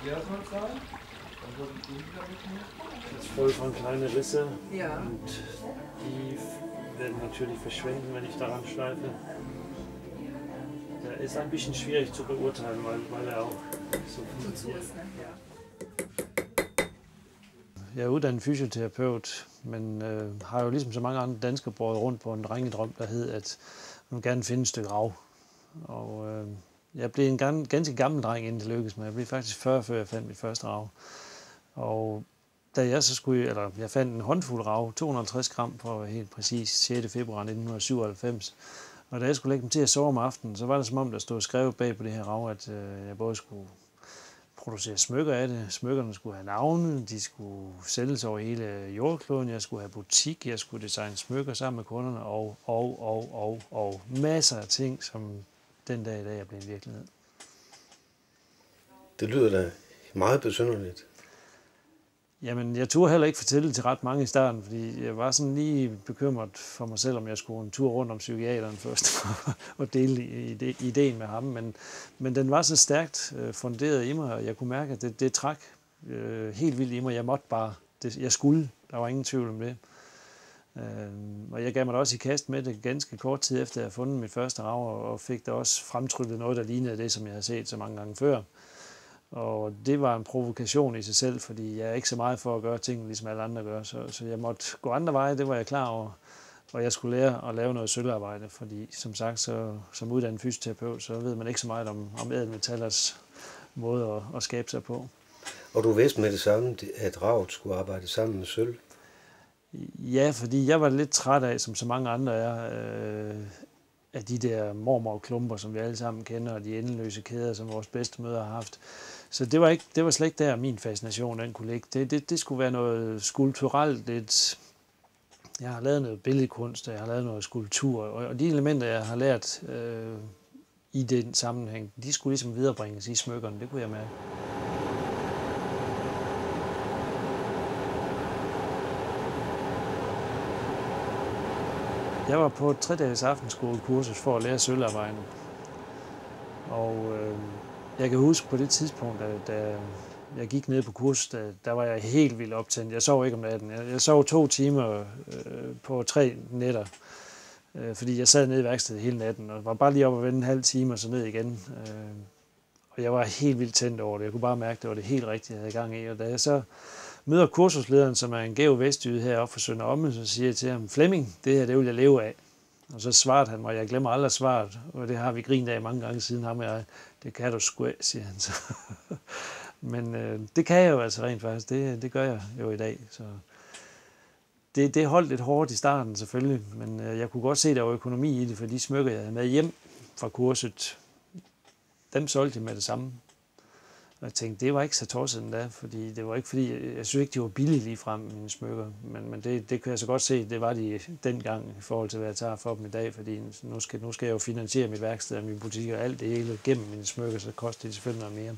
Das ist voll von kleinen Risse. Ja. Und die werden natürlich verschwinden, wenn ich daran schleife. Der ist ein bisschen schwierig zu beurteilen, weil er auch so funktioniert. Jeg er uddannet fysioterapeut, men har jo ligesom så mange andre danskere båret rundt på en drengedrøm, der hed, at man gerne finde et stykke rav. Og jeg blev en ganske gammel dreng, inden det lykkedes mig. Jeg blev faktisk 40, før jeg fandt mit første rav. Og da jeg så jeg fandt en håndfuld rav, 250 gram for at være helt præcis, 6. februar 1997. Og da jeg skulle lægge dem til at sove om aftenen, så var det som om, der stod skrevet bag på det her rav, at jeg både skulle producere smykker af det. Smykkerne skulle have navne, de skulle sælges over hele jordkloden, jeg skulle have butik, jeg skulle designe smykker sammen med kunderne, og masser af ting, som den dag i dag er blevet en virkelighed. Det lyder da meget besynderligt. Jamen, jeg turde heller ikke fortælle det til ret mange i starten, fordi jeg var sådan lige bekymret for mig selv, om jeg skulle en tur rundt om psykiateren først og dele ideen med ham. Men den var så stærkt funderet i mig, og jeg kunne mærke, at det trak helt vildt i mig. Jeg måtte bare. Jeg skulle. Der var ingen tvivl om det. Og jeg gav mig da også i kast med det ganske kort tid efter, at jeg havde fundet mit første rav, og fik da også fremtryllet noget, der lignede det, som jeg havde set så mange gange før. Og det var en provokation i sig selv, fordi jeg er ikke så meget for at gøre ting, ligesom alle andre gør. Så jeg måtte gå andre veje, det var jeg klar over. Og jeg skulle lære at lave noget sølvarbejde, fordi som sagt, som uddannet fysioterapeut, så ved man ikke så meget om ædelmetallers måde at skabe sig på. Og du vidste med det samme, at ravet skulle arbejde sammen med sølv? Ja, fordi jeg var lidt træt af, som så mange andre er, af de der mormorklumper, som vi alle sammen kender, og de endeløse kæder, som vores bedstemødre har haft. Så det var slet ikke der, min fascination den kunne ligge. Det skulle være noget skulpturelt, lidt. Jeg har lavet noget billedkunst, jeg har lavet noget skulptur, og de elementer, jeg har lært i den sammenhæng, de skulle ligesom viderebringes i smykkerne, det kunne jeg mærke. Jeg var på et 3-dages aftenskolekursus for at lære sølvarbejde. Og jeg kan huske på det tidspunkt, da jeg gik ned på kursus, der var jeg helt vildt optændt. Jeg sov ikke om natten. Jeg sov 2 timer på 3 nætter, fordi jeg sad nede i værkstedet hele natten, og var bare lige op og vende en halv time og så ned igen. Og jeg var helt vildt tændt over det. Jeg kunne bare mærke, at det var det helt rigtige, jeg havde gang i. Og da jeg så møder kursuslederen, som er en gæv vestjyde heroppe fra Sønder Omme, så siger jeg til ham, Flemming, det her, det vil jeg leve af. Og så svarede han mig, og jeg glemmer aldrig svaret, og det har vi grint af mange gange siden ham og jeg. Det kan du sgu af, siger han så. Men det kan jeg jo altså rent faktisk, det gør jeg jo i dag. Så det holdt lidt hårdt i starten selvfølgelig, men jeg kunne godt se, at der var økonomi i det, for de smykker, jeg havde med hjem fra kurset, dem solgte jeg med det samme. Og jeg tænkte, det var ikke så tosset endda, fordi det var ikke fordi, jeg synes ikke, de var billige lige frem, mine smykker. Men det kan jeg så godt se, det var de dengang i forhold til, hvad jeg tager for dem i dag, fordi nu skal jeg jo finansiere mit værksted og min butik og alt det hele gennem mine smykker, så koster det selvfølgelig noget mere.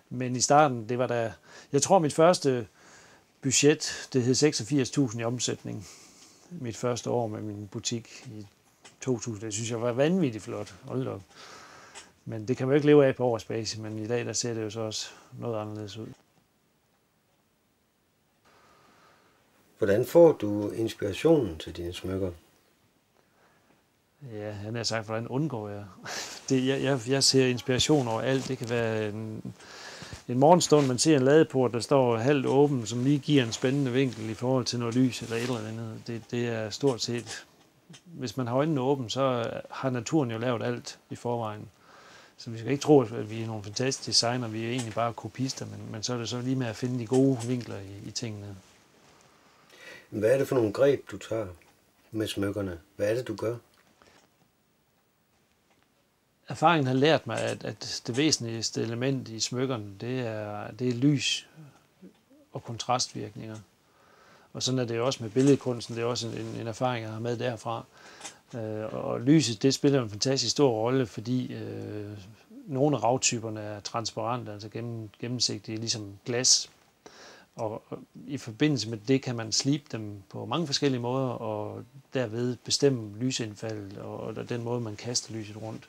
Men i starten, det var da, jeg tror mit første budget, det hed 86.000 i omsætning. Mit første år med min butik i 2000, det synes jeg var vanvittigt flot. Hold op. Men det kan man jo ikke leve af på årsbasis, men i dag der ser det jo så også noget anderledes ud. Hvordan får du inspirationen til dine smykker? Ja, han har sagt, hvordan undgår jeg? Jeg ser inspiration over alt. Det kan være en morgenstund, man ser en ladeport, der står halvt åben, som lige giver en spændende vinkel i forhold til noget lys eller et eller andet. Det er stort set, hvis man har øjnene åbne, så har naturen jo lavet alt i forvejen. Så vi skal ikke tro, at vi er nogle fantastiske designer, vi er egentlig bare kopister, men så er det så lige med at finde de gode vinkler i tingene. Hvad er det for nogle greb, du tager med smykkerne? Hvad er det, du gør? Erfaringen har lært mig, at det væsentligste element i smykkerne, det er lys og kontrastvirkninger. Og sådan er det jo også med billedkunsten, det er også en erfaring, jeg har med derfra. Og lyset, det spiller en fantastisk stor rolle, fordi nogle af ravtyperne er transparente, altså gennemsigtige, ligesom glas. Og i forbindelse med det kan man slibe dem på mange forskellige måder, og derved bestemme lysindfaldet og den måde, man kaster lyset rundt.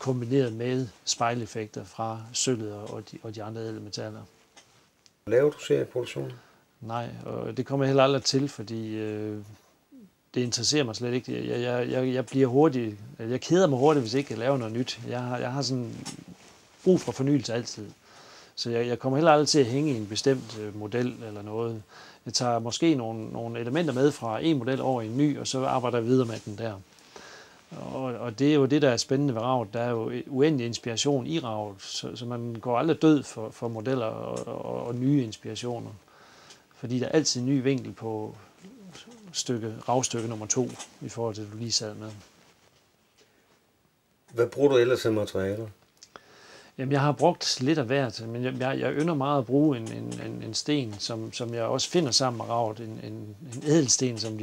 kombineret med spejleffekter fra sølvet og de andre ædelmetaller. Laver du serieproduktion? Nej, og det kommer jeg heller aldrig til, fordi det interesserer mig slet ikke. Jeg bliver hurtigt, jeg keder mig hurtigt, hvis ikke jeg laver noget nyt. Jeg har sådan brug for fornyelse altid. Så jeg kommer heller aldrig til at hænge i en bestemt model eller noget. Jeg tager måske nogle elementer med fra en model over i en ny, og så arbejder jeg videre med den der. Og det er jo det, der er spændende ved ravet. Der er jo uendelig inspiration i ravet, så man går aldrig død for modeller og nye inspirationer. Fordi der er altid en ny vinkel på ravstykke nummer 2, i forhold til det, du lige sad med. Hvad bruger du ellers af materialer? Jamen, jeg har brugt lidt af hvert, men jeg ynder meget at bruge en sten, som jeg også finder sammen med ravet. En ædelsten, som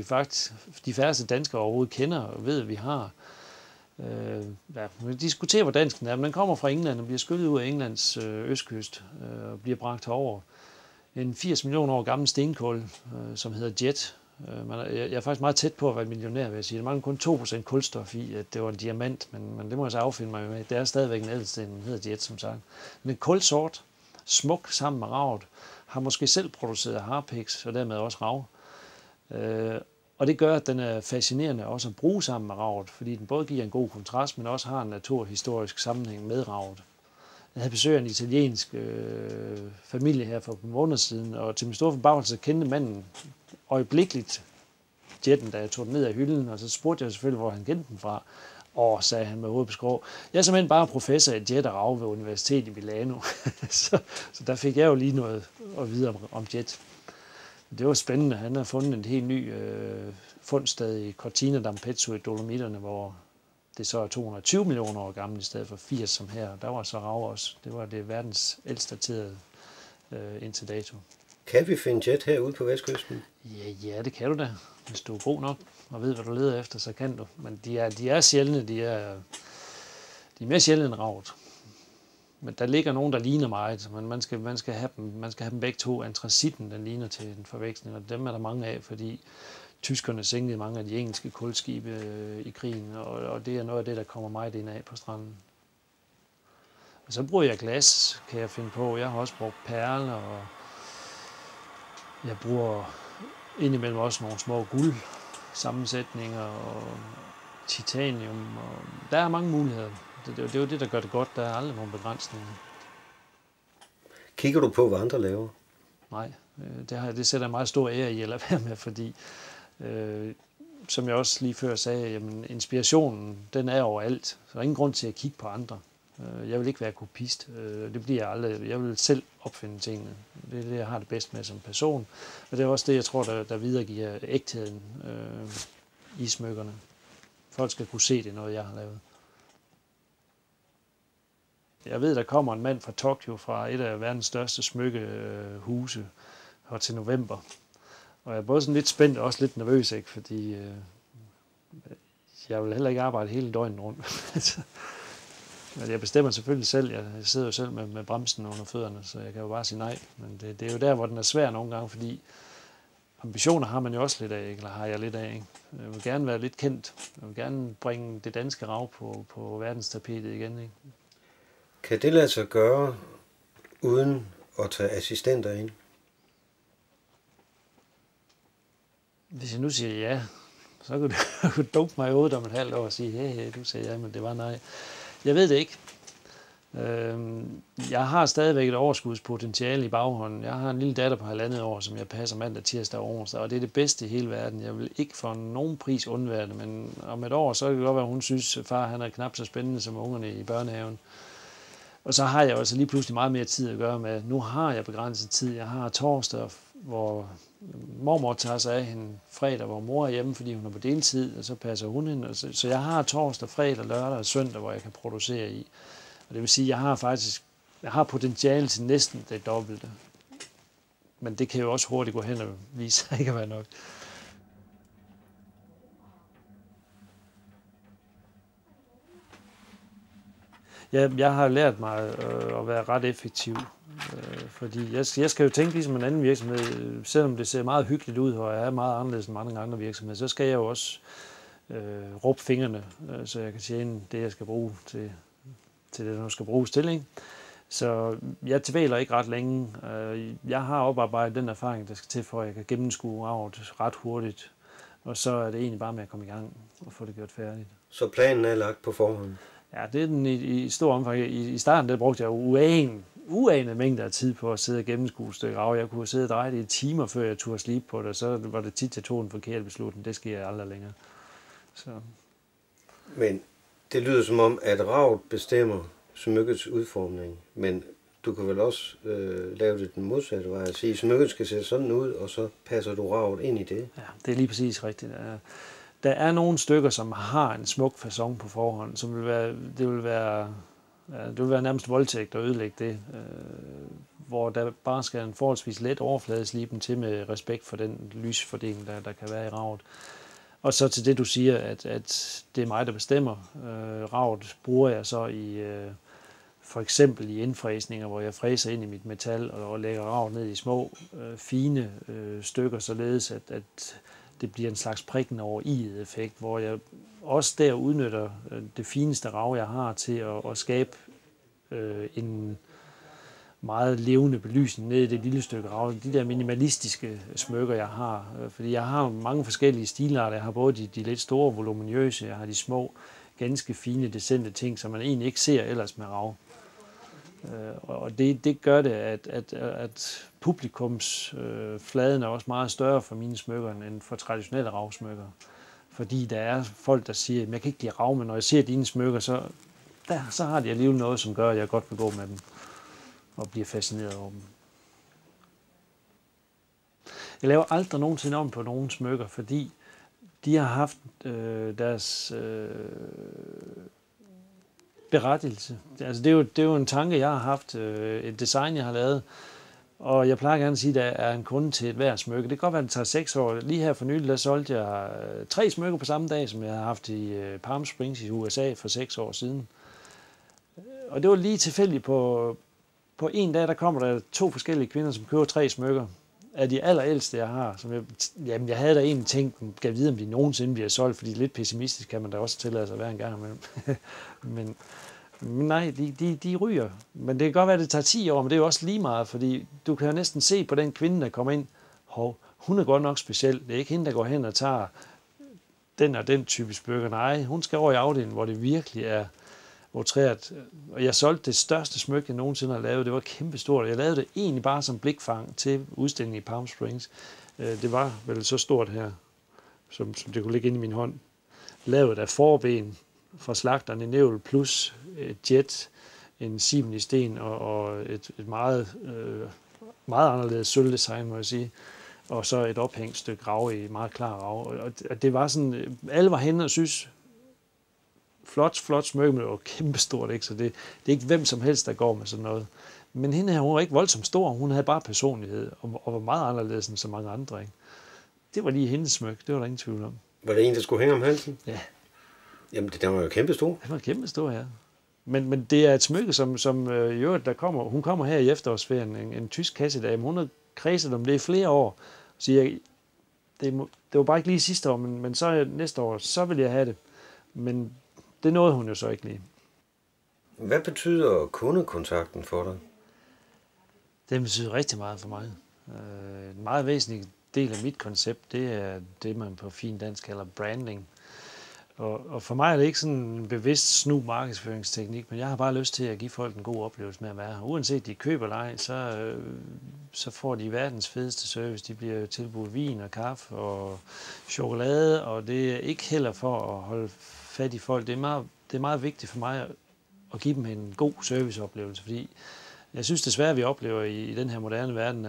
de færreste danskere overhovedet kender og ved, at vi har. Vi diskuterer, hvor dansk den er, men den kommer fra England og bliver skyllet ud af Englands østkyst og bliver bragt herover. En 80 millioner år gammel stenkul, som hedder jet. Jeg er faktisk meget tæt på at være millionær, vil jeg sige. Der mangler kun 2% kulstof i, at det var en diamant, men det må jeg så affinde mig med. Det er stadigvæk en ædelsten, den hedder jet, som sagt. Den er kulsort, smuk sammen med ravet, har måske selv produceret harpiks, og dermed også rav. Og det gør, at den er fascinerende også at bruge sammen med ravet, fordi den både giver en god kontrast, men også har en naturhistorisk sammenhæng med ravet. Jeg havde besøg af en italiensk familie her for et par måneder siden, og til min store forbavselse kendte manden øjeblikkeligt jetten, da jeg tog den ned af hylden, og så spurgte jeg selvfølgelig, hvor han kendte den fra. Og sagde han med hovedet på skrå, jeg er simpelthen bare professor i jet og rav ved Universitetet i Milano. så der fik jeg jo lige noget at vide om jet. Det var spændende. Han har fundet en helt ny fundsted i Cortina d'Ampezzo i Dolomitterne, hvor det så er 220 millioner år gammel i stedet for 80 som her. Der var så rav også. Det var det verdens ældst daterede indtil dato. Kan vi finde jet herude på Vestkysten? Ja, det kan du da. Hvis du er god nok og ved, hvad du leder efter, så kan du. Men de er sjældne. De er mere sjældne end ravet. Men der ligger nogen, der ligner meget. Men man skal have dem begge to. Antracitten, den ligner til en forveksling, og dem er der mange af, fordi tyskerne sænkede mange af de engelske kulskibe i krigen, og det er noget af det, der kommer meget ind af på stranden. Og så bruger jeg glas, kan jeg finde på. Jeg har også brugt perler, og jeg bruger indimellem også nogle små guldsammensætninger og titanium. Og der er mange muligheder. Det er jo det, der gør det godt. Der er aldrig nogen begrænsninger. Kigger du på, hvad andre laver? Nej, det sætter jeg meget stor ære i at lade være med, fordi som jeg også lige før sagde, jamen, inspirationen, den er overalt. Så der er ingen grund til at kigge på andre. Jeg vil ikke være kopist. Det bliver jeg aldrig. Jeg vil selv opfinde tingene. Det er det, jeg har det bedst med som person. Og det er også det, jeg tror, der videregiver ægtheden i smykkerne. Folk skal kunne se, det noget, jeg har lavet. Jeg ved, der kommer en mand fra Tokyo, fra et af verdens største smykkehuse, her til november. Og jeg er både sådan lidt spændt og også lidt nervøs, ikke? Fordi jeg vil heller ikke arbejde hele døgnet rundt. Men jeg bestemmer selvfølgelig selv. Jeg sidder jo selv med bremsen under fødderne, så jeg kan jo bare sige nej. Men det er jo der, hvor den er svær nogle gange, fordi ambitioner har man jo også lidt af, eller har jeg lidt af. Ikke? Jeg vil gerne være lidt kendt. Jeg vil gerne bringe det danske rav på verdenstapetet igen. Ikke? Kan det lade sig gøre, uden at tage assistenter ind? Hvis jeg nu siger ja, så kunne du dunke mig i hovedet om et halvt år og sige, hey, du sagde ja, men det var nej. Jeg ved det ikke. Jeg har stadigvæk et overskudspotentiale i baghånden. Jeg har en lille datter på 1,5 år, som jeg passer mandag, tirsdag og onsdag, og det er det bedste i hele verden. Jeg vil ikke for nogen pris undvære det, men om et år, så kan det godt være, at hun synes, at far han er knap så spændende som ungerne i børnehaven. Og så har jeg også lige pludselig meget mere tid at gøre med. Nu har jeg begrænset tid. Jeg har torsdag, hvor mormor tager sig af hende, fredag, hvor mor er hjemme, fordi hun er på deltid, og så passer hun hende. Så jeg har torsdag, fredag, lørdag og søndag, hvor jeg kan producere i. Og det vil sige, at jeg har potentiale til næsten det dobbelte. Men det kan jo også hurtigt gå hen og vise sig ikke at være nok. Jeg har lært mig at være ret effektiv, fordi jeg skal jo tænke ligesom en anden virksomhed, selvom det ser meget hyggeligt ud, og jeg er meget anderledes end mange andre virksomheder, så skal jeg jo også råbe fingrene, så jeg kan tjene det, jeg skal bruge til til det, der skal bruges til, ikke? Så jeg tvæler ikke ret længe. Jeg har oparbejdet den erfaring, der skal til, for at jeg kan gennemskue ravet ret hurtigt. Og så er det egentlig bare med at komme i gang og få det gjort færdigt. Så planen er lagt på forhånd? Ja, det er den i stor omfang. I starten der brugte jeg uanet mængder af tid på at sidde og gennemskue et stykke rav. Jeg kunne sidde og dreje det i timer, før jeg turde slibe på det, og så var det tit, jeg tog en forkert beslutning. Det sker jeg aldrig længere. Så. Men det lyder som om, at ravet bestemmer smykkets udformning, men du kan vel også lave det den modsatte vej, at sige, at smykket skal se sådan ud, og så passer du ravet ind i det. Ja, det er lige præcis rigtigt. Der er nogle stykker, som har en smuk facon på forhånd, som det vil være nærmest voldtægt at ødelægge det, hvor der bare skal en forholdsvis let overfladesliben til med respekt for den lysfordeling, der kan være i ravet. Og så til det, du siger, at det er mig, der bestemmer. Ravet bruger jeg så for eksempel i indfræsninger, hvor jeg fræser ind i mit metal og lægger ravet ned i små, fine stykker, således at det bliver en slags prikken over i'et effekt, hvor jeg også der udnytter det fineste rav, jeg har til at skabe en meget levende belysning ned i det lille stykke rav. De der minimalistiske smykker, jeg har. Fordi jeg har mange forskellige stilarter. Jeg har både de lidt store, voluminøse, jeg har de små, ganske fine, decente ting, som man egentlig ikke ser ellers med rav. Og det gør det, at publikums fladen er også meget større for mine smykker end for traditionelle ravsmykker. Fordi der er folk, der siger, at jeg kan ikke lide rav, men når jeg ser dine smykker, så har de alligevel noget, som gør, at jeg godt vil gå med dem og bliver fascineret over dem. Jeg laver aldrig nogensinde om på nogen smykker, fordi de har haft deres berettigelse. Altså det er jo en tanke, jeg har haft, et design, jeg har lavet, og jeg plejer gerne at sige, at der er en kunde til et hver smykke. Det kan godt være, at det tager 6 år. Lige her for nylig, der solgte jeg 3 smykker på samme dag, som jeg har haft i Palm Springs i USA for 6 år siden. Og det var lige tilfældigt på en dag, der kommer der 2 forskellige kvinder, som køber 3 smykker. Af de allerældste, jeg har. Som jeg havde da egentlig tænkt, kan vide, om de nogensinde bliver solgt, fordi lidt pessimistisk kan man da også tillade sig at være en gang imellem. men nej, de ryger. Men det kan godt være, at det tager 10 år, men det er jo også lige meget, fordi du kan jo næsten se på den kvinde, der kommer ind, hun er godt nok speciel. Det er ikke hende, der går hen og tager den og den type smykker. Nej, hun skal over i afdelingen, hvor det virkelig er træet. Og jeg solgte det største smykke, jeg nogensinde har lavet. Det var kæmpestort. Jeg lavede det egentlig bare som blikfang til udstillingen i Palm Springs. Det var vel så stort her, som det kunne ligge inde i min hånd. Lavet af forben fra slagteren i nævl, plus et jet, en simen i sten og et meget, meget anderledes sølvdesign, må jeg sige. Og så et ophængt stykke rav i meget klar rav. Og det var sådan, alle var henne og synes, flot smykke, men det var kæmpestort, ikke? Så det er ikke hvem som helst, der går med sådan noget. Men hende her, hun var ikke voldsomt stor, hun havde bare personlighed, og var meget anderledes end så mange andre, ikke? Det var lige hendes smykke, det var der ingen tvivl om. Var det en, der skulle hænge om halsen? Ja. Jamen, den var jo kæmpestor. Den var kæmpestor, ja. Men det er et smykke, som hun kommer her i efterårsferien, en tysk kassedame, hun har kredset om det i flere år, og siger, det var bare ikke lige sidste år, men så næste år, så vil jeg have det. Men det nåede hun jo så ikke lige. Hvad betyder kundekontakten for dig? Det betyder rigtig meget for mig. En meget væsentlig del af mit koncept, det er det, man på fin dansk kalder branding. Og for mig er det ikke sådan en bevidst snu markedsføringsteknik, men jeg har bare lyst til at give folk en god oplevelse med at være her. Uanset de køber eller ej, så får de verdens fedeste service. De bliver tilbudt vin og kaffe og chokolade, og det er ikke heller for at holde fat i folk. Det er meget vigtigt for mig at give dem en god serviceoplevelse, fordi jeg synes desværre, at vi oplever i den her moderne verden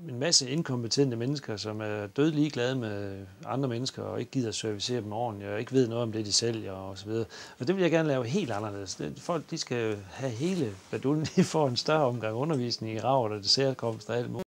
en masse inkompetente mennesker, som er død ligeglade med andre mennesker og ikke gider servicere dem ordentligt og ikke ved noget om det, de sælger osv. Og det vil jeg gerne lave helt anderledes. Folk de skal have hele baduljen, de får en større omgang undervisning i rav og dessertkomst og alt muligt.